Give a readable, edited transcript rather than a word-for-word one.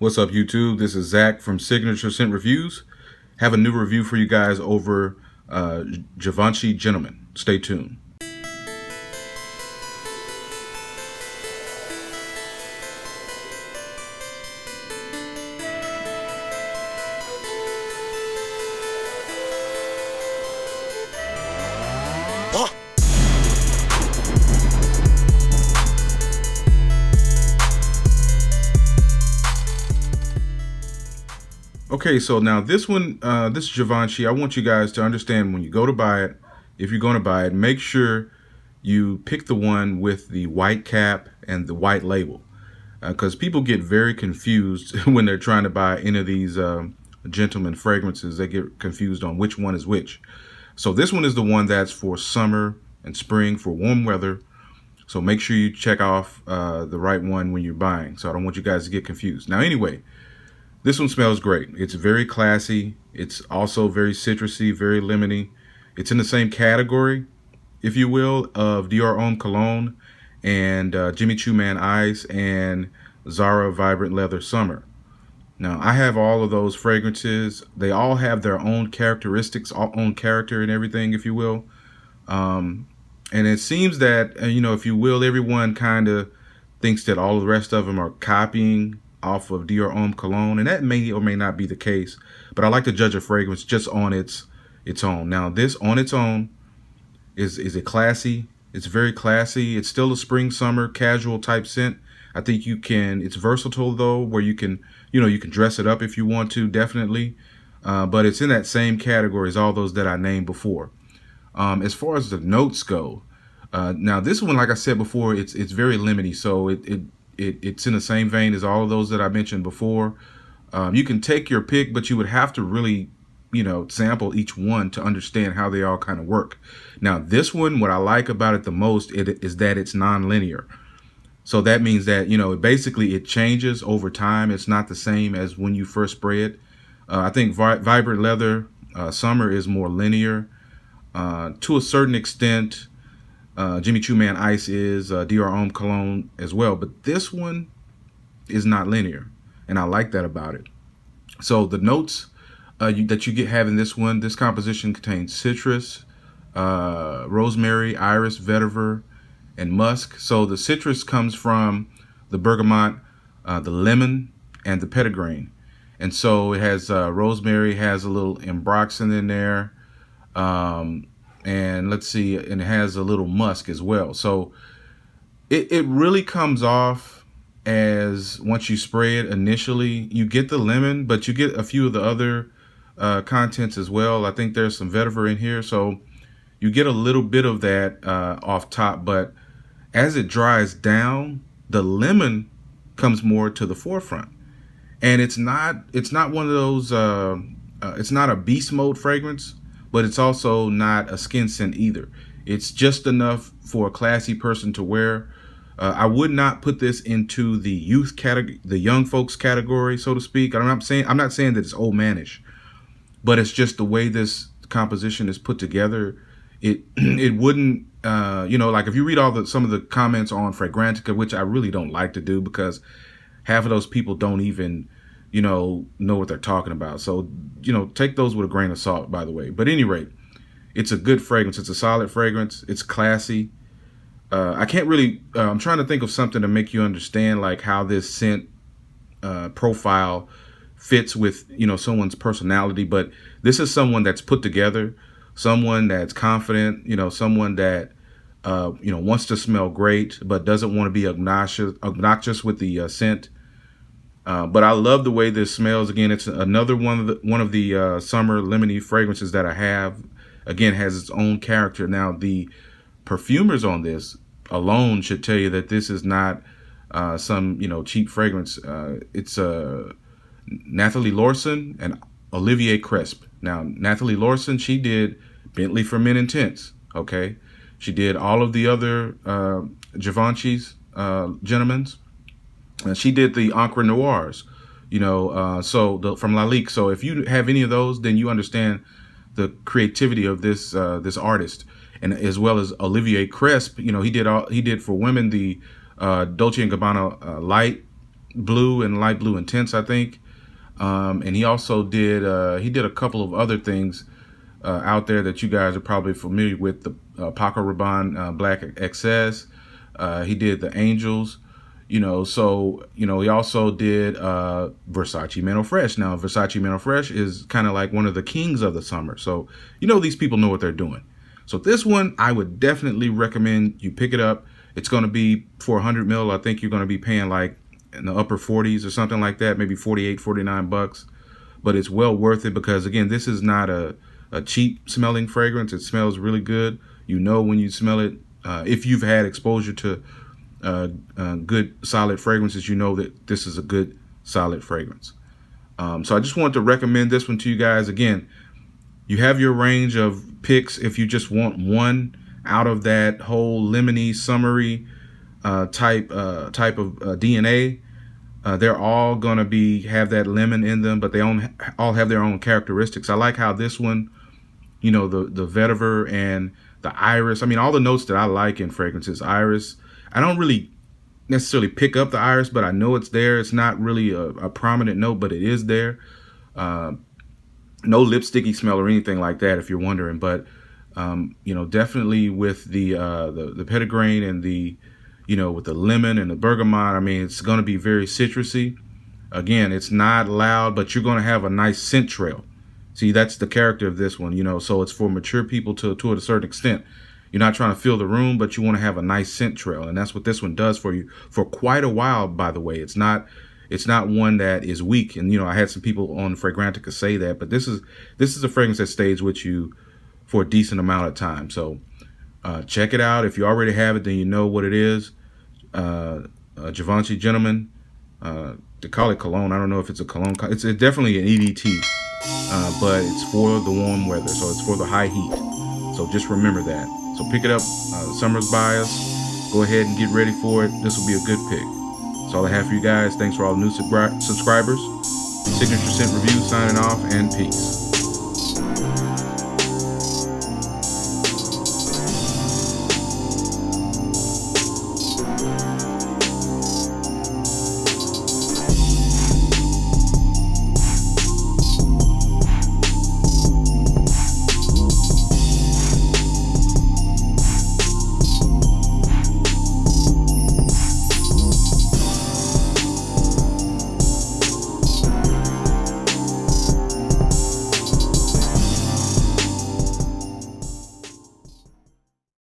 What's up, YouTube? This is Zach from Signature Scent Reviews. Have a new review for you guys over Givenchy Gentleman. Stay tuned. Okay, so now this one, this Givenchy, I want you guys to understand when you go to buy it, if you're going to buy it, make sure you pick the one with the white cap and the white label. Because people get very confused when they're trying to buy any of these gentleman fragrances. They get confused on which one is which. So this one is the one that's for summer and spring, for warm weather. So make sure you check off the right one when you're buying. So I don't want you guys to get confused. Now anyway, this one smells great. It's very classy. It's also very citrusy, very lemony. It's in the same category, if you will, of Dior Homme Cologne and Jimmy Choo Man Ice and Zara Vibrant Leather Summer. Now, I have all of those fragrances. They all have their own characteristics, own character and everything, if you will. And it seems that, if you will, everyone kind of thinks that all the rest of them are copying off of Dior Homme Cologne, and that may or may not be the case, but I like to judge a fragrance just on its own. Now this on its own is it classy. It's very classy. It's still a spring summer casual type scent. I think it's versatile though, where you can dress it up if you want to, definitely, but it's in that same category as all those that I named before. As far as the notes go, now this one, like I said before, it's very lemony, so it's in the same vein as all of those that I mentioned before. You can take your pick, but you would have to really, sample each one to understand how they all kind of work. Now, this one, what I like about it the most is that it's non-linear. So that means that, basically it changes over time. It's not the same as when you first spray it. I think Vibrant Leather Summer is more linear to a certain extent. Jimmy Choo Man Ice is, Dior Homme Cologne as well, but this one is not linear, and I like that about it. So the notes that you get having this one, this composition contains citrus, rosemary, iris, vetiver, and musk. So the citrus comes from the bergamot, the lemon, and the petitgrain, and so it has rosemary, has a little ambroxan in there. And let's see, and it has a little musk as well. So it really comes off as, once you spray it initially, you get the lemon, but you get a few of the other contents as well. I think there's some vetiver in here, so you get a little bit of that off top, but as it dries down, the lemon comes more to the forefront. And it's not one of those, it's not a beast mode fragrance, but it's also not a skin scent either. It's just enough for a classy person to wear. I would not put this into the youth category, the young folks category, so to speak. I'm not saying that it's old manish, but it's just the way this composition is put together. It wouldn't, like if you read some of the comments on Fragrantica, which I really don't like to do because half of those people don't even know what they're talking about. So, take those with a grain of salt, by the way. But at any rate, it's a good fragrance. It's a solid fragrance. It's classy. I can't really, I'm trying to think of something to make you understand like how this scent profile fits with, someone's personality. But this is someone that's put together, someone that's confident, someone that, wants to smell great, but doesn't want to be obnoxious with the scent. But I love the way this smells. Again, it's another one of the summer lemony fragrances that I have. Again, has its own character. Now, the perfumers on this alone should tell you that this is not some cheap fragrance. It's Nathalie Lorson and Olivier Cresp. Now, Nathalie Lorson, she did Bentley for Men Intense. Okay, she did all of the other Givenchy's gentlemen's. She did the Encre Noirs, from Lalique. So if you have any of those, then you understand the creativity of this artist, and as well as Olivier Cresp. He did for women the Dolce & Gabbana Light blue and light blue intense, I think. And he also did a couple of other things out there that you guys are probably familiar with. The Paco Rabanne Black XS. He did the Angels. So he also did Versace Men Are Fresh. Now Versace Men Are Fresh is kind of like one of the kings of the summer. So these people know what they're doing. So this one I would definitely recommend you pick it up. It's going to be for 100 mil. I think you're going to be paying like in the upper 40s or something like that, maybe 48, 49 bucks. But it's well worth it because, again, this is not a cheap smelling fragrance. It smells really good. When you smell it, if you've had exposure to good solid fragrances, that this is a good solid fragrance. So I just wanted to recommend this one to you guys. Again, you have your range of picks if you just want one out of that whole lemony, summery type of DNA. They're all gonna have that lemon in them, but they all have their own characteristics. I like how this one, the vetiver and the iris. I mean, all the notes that I like in fragrances. Iris. I don't really necessarily pick up the iris, but I know it's there. It's not really a prominent note, but it is there. No lipsticky smell or anything like that, if you're wondering. But definitely with the petitgrain and the with the lemon and the bergamot, I mean, it's going to be very citrusy. Again, it's not loud, but you're going to have a nice scent trail. See, that's the character of this one, so it's for mature people to a certain extent. You're not trying to fill the room, but you want to have a nice scent trail. And that's what this one does for you for quite a while, by the way. It's not one that is weak. And, I had some people on Fragrantica say that, but this is a fragrance that stays with you for a decent amount of time. So check it out. If you already have it, then you know what it is. Givenchy Gentleman. They call it cologne. I don't know if it's a cologne. It's definitely an EDT, but it's for the warm weather. So it's for the high heat. So just remember that. So pick it up. Summer's by us. Go ahead and get ready for it. This will be a good pick. That's all I have for you guys. Thanks for all the new subscribers. Signature Scent Review signing off, and peace.